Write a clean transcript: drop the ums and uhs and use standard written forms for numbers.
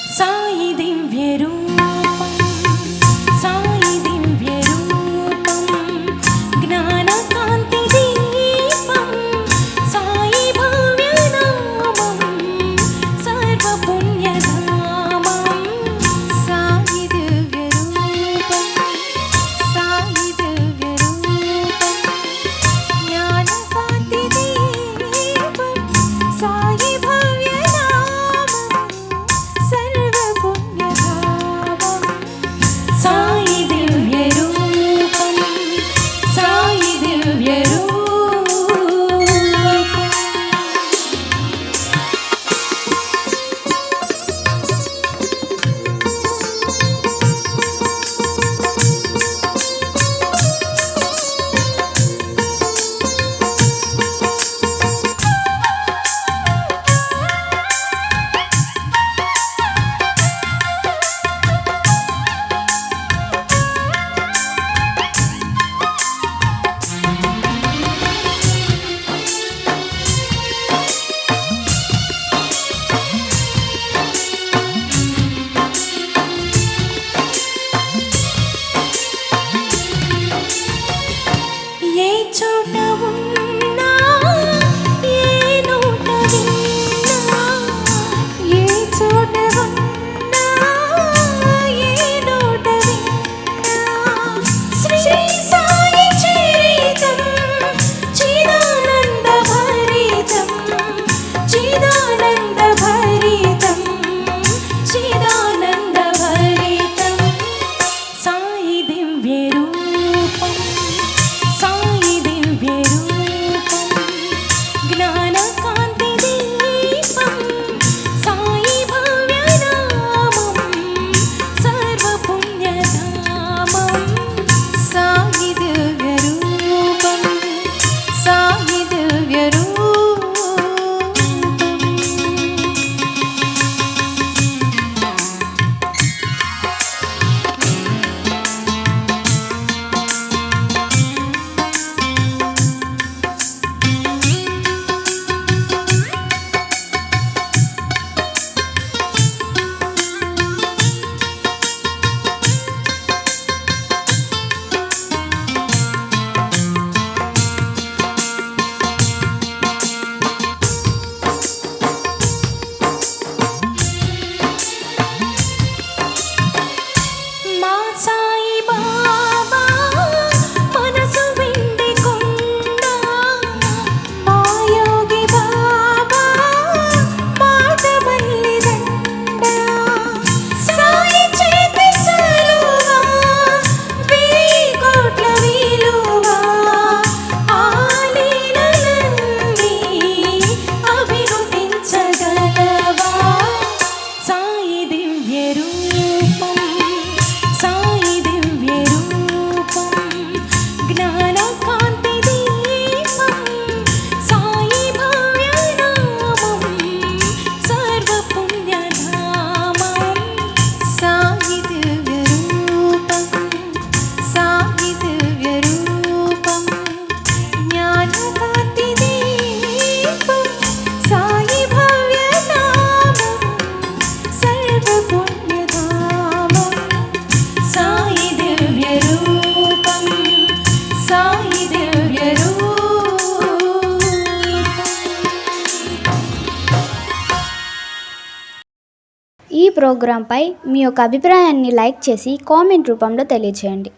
సాయి దివ్య రూపం సాయి దివ్య రూపం జ్ఞాన కాంతి దీపం సాయి భవ్య నామం సర్వ పుణ్యధామం సాయి దివ్య రూపం సాయి దివ్య రూపం జ్ఞాన కాంతి దీపం సాయి భవ్య నామం సర్వ పుణ్యధామం సాయి దివ్య రూపం సాయి దివ్య రూపం. ఏ చోట ఉన్నా ఏ నోట విన్నా ఏ చోట ఉన్నా ఏ నోట విన్నా శ్రీ సాయి చరితం చిదానంద భరితం చిదానంద భరితం చిదానంద భరితం సాయి దివ్య రూపం సాయి దివ్య రూపం జ్ఞాన కాంతి దీపం సాయి భవ్య నామం సర్వ పుణ్యధామం సాయి దివ్య రూపం సాయి దివ్య రూపం. మా సాయి బాబా మనసు వెండి కొండ మా యోగి బాబా మాట మల్లిదండ సాయి చేతి చలువా వెయ్యి కోట్ల విలువా ఆ లీలలన్నీ అభినుతించగలవా సాయి దివ్య రూపం సాయి దివ్య రూపం జ్ఞాన కాంతి దీపం సాయి భవ్య నామం సర్వ పుణ్యధామం సాయి దివ్య రూపం సాయి దివ్య రూపం జ్ఞాన కాంతి దీపం సాయి భవ్య నామం సర్వ పుణ్యధామం సాయి దివ్య రూపం సాయి దివ్య రూపం. ఈ ప్రోగ్రాంపై మీ యొక్క అభిప్రాయాన్ని లైక్ చేసి కామెంట్ రూపంలో తెలియజేయండి.